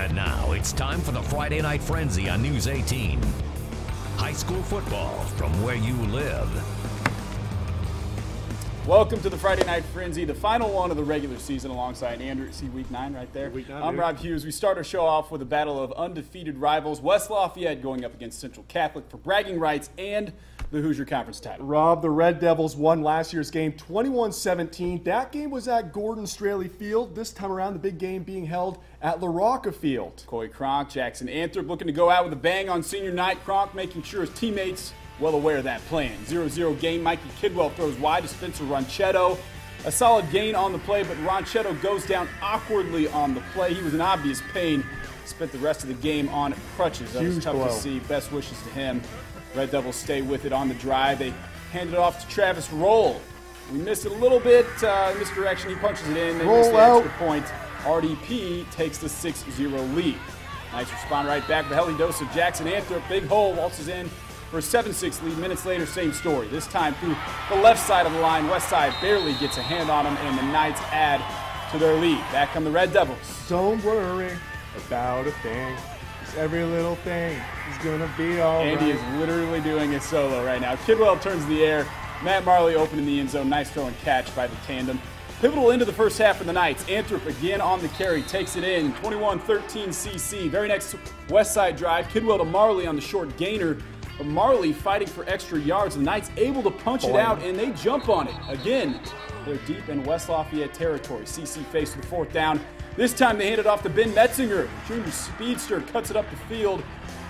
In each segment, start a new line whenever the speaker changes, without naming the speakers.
And now it's time for the Friday Night Frenzy on News 18. High school football from where you live.
Welcome to the Friday Night Frenzy, the final one of the regular season alongside Andrew. See Week 9 right there?
Week 9,
I'm Rob Hughes. We start our show off with a battle of undefeated rivals. West Lafayette going up against Central Catholic for bragging rights and the Hoosier Conference title.
Rob, the Red Devils won last year's game 21-17. That game was at Gordon Straley Field. This time around, the big game being held at LaRocca Field.
Coy Cronk, Jackson Anthrop looking to go out with a bang on senior night. Cronk making sure his teammates well aware of that plan. 0-0 game. Mikey Kidwell throws wide to Spencer Ronchetto. A solid gain on the play, but Ronchetto goes down awkwardly on the play. He was in obvious pain. Spent the rest of the game on crutches. That was tough to see. Best wishes to him. Red Devils stay with it on the drive. They hand it off to Travis Roll. We missed it a little bit. Misdirection. He punches it in. They missed the extra point. RDP takes the 6-0 lead. Nice respond right back. The healthy dose of Jackson Anthrop. Big hole. Waltzes in for a 7-6 lead. Minutes later, same story. This time through the left side of the line. West side barely gets a hand on them, and the Knights add to their lead. Back come the Red Devils.
Don't worry about a thing. Just every little thing is going to be all right.
Andy is literally doing a solo right now. Kidwell turns the air. Matt Marley open in the end zone. Nice throw and catch by the tandem. Pivotal into the first half for the Knights. Anthrop again on the carry. Takes it in. 21-13 CC. Very next West side drive. Kidwell to Marley on the short gainer. But Marley fighting for extra yards. The Knights able to punch it out, and they jump on it. Again, they're deep in West Lafayette territory. CC faced the fourth down. This time they hand it off to Ben Metzinger. Junior speedster cuts it up the field.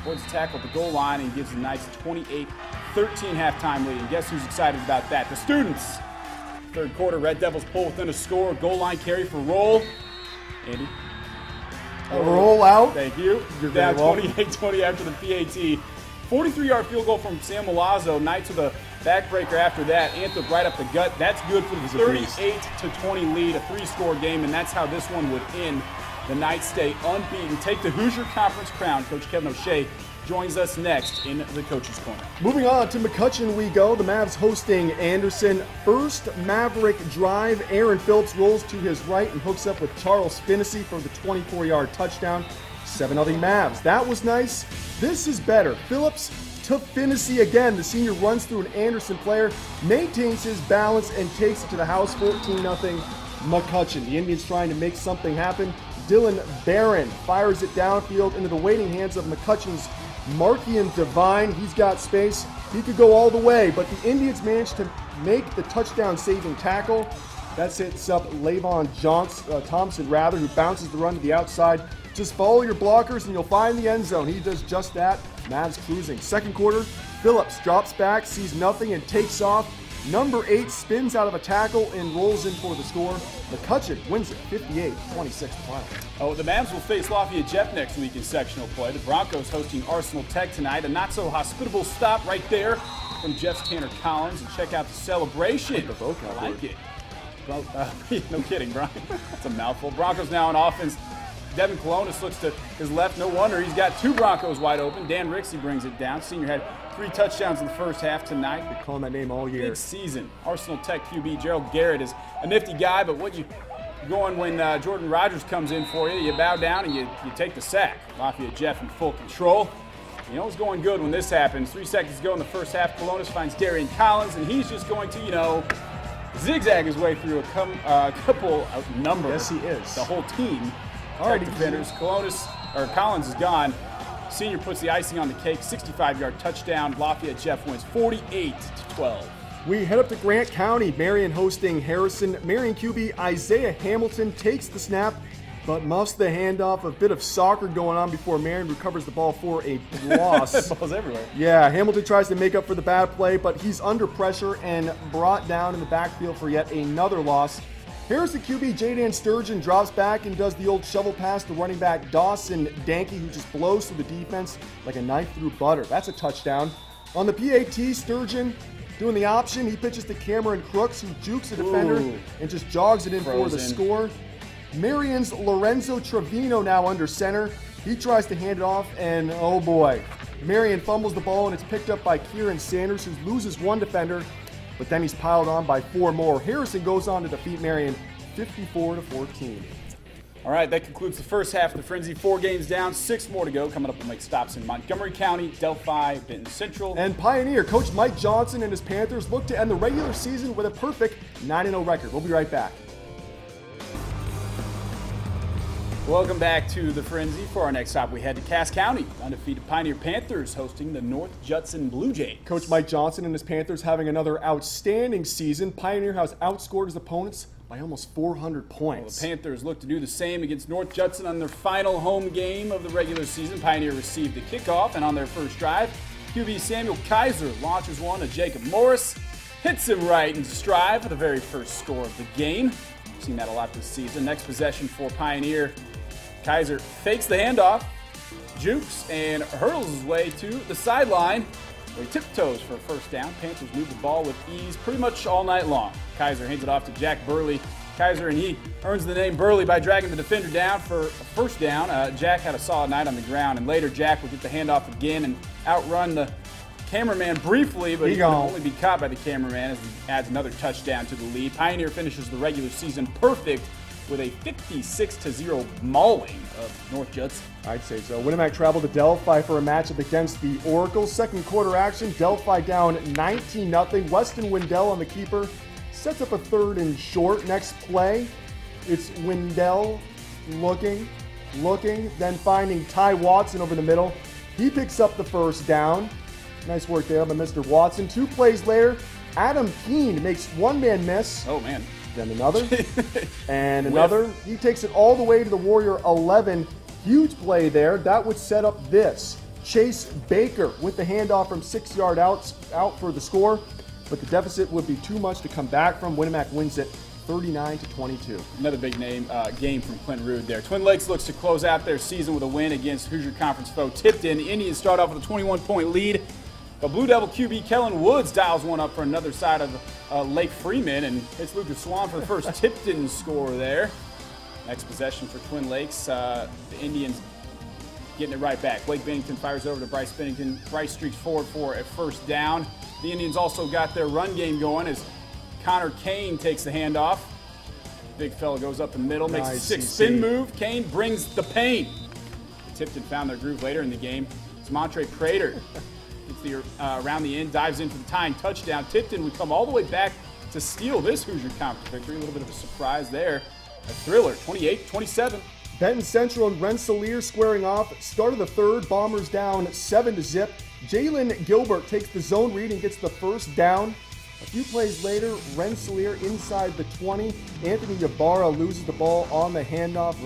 Avoids the tackle at the goal line and gives the Knights a 28-13 halftime lead. And guess who's excited about that? The students. Third quarter, Red Devils pull within a score. Goal line carry for Roll. Andy.
Roll out.
Thank you. You're down 28-20 after the PAT. 43-yard field goal from Sam Milazzo. Knights with a backbreaker after that. Anthrop right up the gut. That's good for the 38-20 lead, a three-score game, and that's how this one would end. The Knights stay unbeaten. Take the Hoosier Conference crown. Coach Kevin O'Shea joins us next in the Coach's Corner.
Moving on to McCutcheon we go. The Mavs hosting Anderson. First Maverick drive. Aaron Phillips rolls to his right and hooks up with Charles Finnessy for the 24-yard touchdown. 7-0 Mavs. That was nice. This is better. Phillips to Finnessy again. The senior runs through an Anderson player, maintains his balance, and takes it to the house. 14-0 McCutcheon. The Indians trying to make something happen. Dylan Barron fires it downfield into the waiting hands of McCutcheon's Markian Devine. He's got space. He could go all the way, but the Indians managed to make the touchdown-saving tackle. That sets up Lavon Thompson, who bounces the run to the outside. Just follow your blockers and you'll find the end zone. He does just that. Mavs cruising. Second quarter, Phillips drops back, sees nothing, and takes off. Number 8 spins out of a tackle and rolls in for the score. McCutcheon wins it 58-26 final.
Oh, the Mavs will face Lafayette Jeff next week in sectional play. The Broncos hosting Arsenal Tech tonight. A not-so-hospitable stop right there from Jeff's Tanner Collins. And check out the celebration. I like it. No kidding, Brian. That's a mouthful. Broncos now on offense. Devin Colonis looks to his left. No wonder he's got 2 Broncos wide open. Dan Rixey brings it down. Senior had 3 touchdowns in the first half tonight.
Been calling that name all year.
Big season. Arsenal Tech QB Gerald Garrett is a nifty guy, but what you going when Jordan Rogers comes in for you, you bow down and you take the sack. Lafayette Jeff in full control. You know it's going good when this happens. 3 seconds to go in the first half. Colonis finds Darian Collins, and he's just going to, zigzag his way through a couple outnumbered.
Yes, he is.
The whole team. All right, defenders. Collins is gone. Senior puts the icing on the cake. 65-yard touchdown. Lafayette Jeff wins 48-12.
We head up to Grant County. Marion hosting Harrison. Marion QB Isaiah Hamilton takes the snap, but muffs the handoff. A bit of soccer going on before Marion recovers the ball for a loss.
Ball's everywhere.
Yeah, Hamilton tries to make up for the bad play, but he's under pressure and brought down in the backfield for yet another loss. Harrison QB Jaden Sturgeon drops back and does the old shovel pass to running back Dawson Danke, who just blows through the defense like a knife through butter. That's a touchdown. On the PAT, Sturgeon doing the option. He pitches to Cameron Crooks, who jukes the defender and just jogs it in for the score. Marion's Lorenzo Trevino now under center. He tries to hand it off, and oh boy. Marion fumbles the ball, and it's picked up by Kieran Sanders, who loses 1 defender. But then he's piled on by 4 more. Harrison goes on to defeat Marion 54-14.
All right, that concludes the first half of the Frenzy. 4 games down, 6 more to go. Coming up, we'll make stops in Montgomery County, Delphi, Benton Central.
And Pioneer. Coach Mike Johnson and his Panthers look to end the regular season with a perfect 9-0 record. We'll be right back.
Welcome back to the Frenzy. For our next stop, we head to Cass County. Undefeated Pioneer Panthers hosting the North Judson Blue Jays.
Coach Mike Johnson and his Panthers having another outstanding season. Pioneer has outscored his opponents by almost 400 points.
Well, the Panthers look to do the same against North Judson on their final home game of the regular season. Pioneer received the kickoff, and on their first drive, QB Samuel Kaiser launches one to Jacob Morris, hits him right in stride for the very first score of the game. We've seen that a lot this season. Next possession for Pioneer. Kaiser fakes the handoff, jukes, and hurls his way to the sideline, where he tiptoes for a first down. Panthers move the ball with ease pretty much all night long. Kaiser hands it off to Jack Burley. Kaiser, and he earns the name Burley by dragging the defender down for a first down. Jack had a solid night on the ground, and later Jack would get the handoff again and outrun the cameraman briefly, but he can only be caught by the cameraman as he adds another touchdown to the lead. Pioneer finishes the regular season perfect with a 56-0 mauling of North Judson.
I'd say so. Winnemac traveled to Delphi for a matchup against the Oracles. Second quarter action, Delphi down 19-0. Weston Wendell on the keeper. Sets up a 3rd and short. Next play, it's Wendell looking, then finding Ty Watson over the middle. He picks up the first down. Nice work there by Mr. Watson. 2 plays later, Adam Keene makes one-man miss.
Oh, man.
Then another, and another. He takes it all the way to the Warrior 11. Huge play there. That would set up this. Chase Baker with the handoff from 6 yard out for the score, but the deficit would be too much to come back from. Winnemac wins it 39-22.
Another big game from Clint Rude there. Twin Lakes looks to close out their season with a win against Hoosier Conference foe Tipton. The Indians start off with a 21-point lead. But Blue Devil QB Kellen Woods dials one up for another side of Lake Freeman and hits Lucas Swan for the first Tipton score there. Next possession for Twin Lakes. The Indians getting it right back. Blake Bennington fires over to Bryce Bennington. Bryce streaks forward for a first down. The Indians also got their run game going as Connor Kane takes the handoff. Big fella goes up the middle, makes a 6-spin move. Kane brings the pain. Tipton found their groove later in the game. It's Montre Prater. Around the end, dives in for the tying touchdown. Tipton would come all the way back to steal this Hoosier Conference victory. A little bit of a surprise there. A thriller, 28-27.
Benton Central and Rensselaer squaring off. Start of the third, Bombers down 7-0. Jalen Gilbert takes the zone read and gets the first down. A few plays later, Rensselaer inside the 20. Anthony Ybarra loses the ball on the handoff.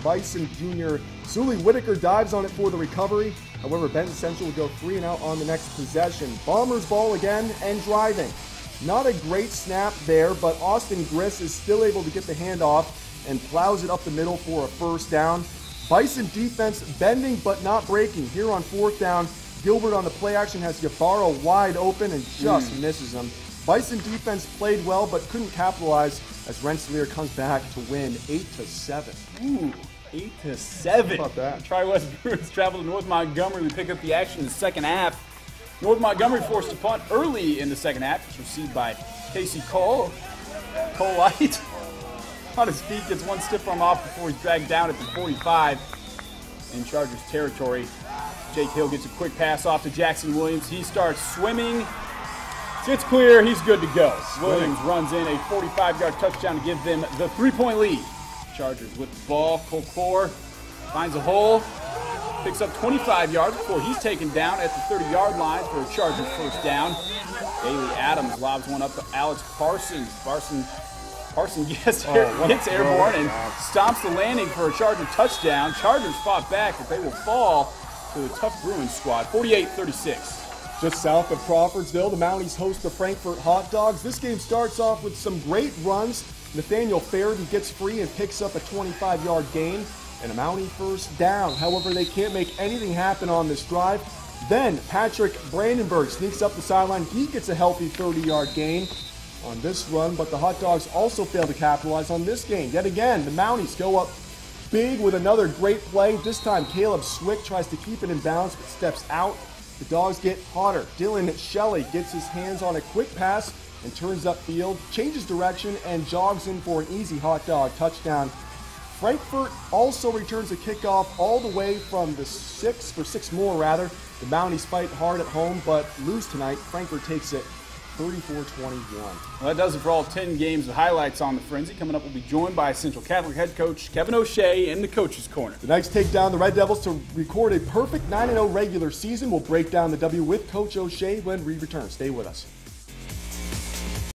Bison Jr. Sully Whitaker dives on it for the recovery. However, Benton Central will go 3 and out on the next possession. Bombers ball again and driving. Not a great snap there, but Austin Griss is still able to get the handoff and plows it up the middle for a first down. Bison defense bending but not breaking. Here on 4th down, Gilbert on the play action has Ybarra wide open and just misses him. Bison defense played well but couldn't capitalize as Rensselaer comes back to win 8-7.
Ooh, 8-7.
How about that?
Tri-West Bruins travel to North Montgomery. We pick up the action in the second half. North Montgomery forced to punt early in the second half. It's received by Casey Cole. Cole Light on his feet, gets one stiff arm off before he's dragged down at the 45 in Chargers territory. Jake Hill gets a quick pass off to Jackson Williams. He starts swimming. It's clear, he's good to go. Williams runs in a 45-yard touchdown to give them the 3-point lead. Chargers with the ball. Colcore finds a hole, picks up 25 yards before he's taken down at the 30-yard line for a Chargers first down. Bailey Adams lobs one up to Alex Parsons. Parson gets airborne and stomps the landing for a Charger touchdown. Chargers fought back, but they will fall to the tough Bruins squad, 48-36.
Just south of Crawfordsville, the Mounties host the Frankfurt Hot Dogs. This game starts off with some great runs. Nathaniel Faraday gets free and picks up a 25-yard gain and a Mountie first down. However, they can't make anything happen on this drive. Then Patrick Brandenburg sneaks up the sideline. He gets a healthy 30-yard gain on this run, but the Hot Dogs also fail to capitalize on this gain. Yet again, the Mounties go up big with another great play. This time, Caleb Swick tries to keep it in bounds, but steps out. The Dogs get hotter. Dylan Shelley gets his hands on a quick pass and turns upfield, changes direction, and jogs in for an easy Hot Dog touchdown. Frankfurt also returns a kickoff all the way from the 6 more. The Mounties fight hard at home, but lose tonight. Frankfurt takes it 34-21.
Well, that does it for all 10 games of highlights on the Frenzy. Coming up, we'll be joined by Central Catholic head coach Kevin O'Shea in the Coach's Corner.
The Knights take down the Red Devils to record a perfect 9-0 regular season. We'll break down the W with Coach O'Shea when we return. Stay with us.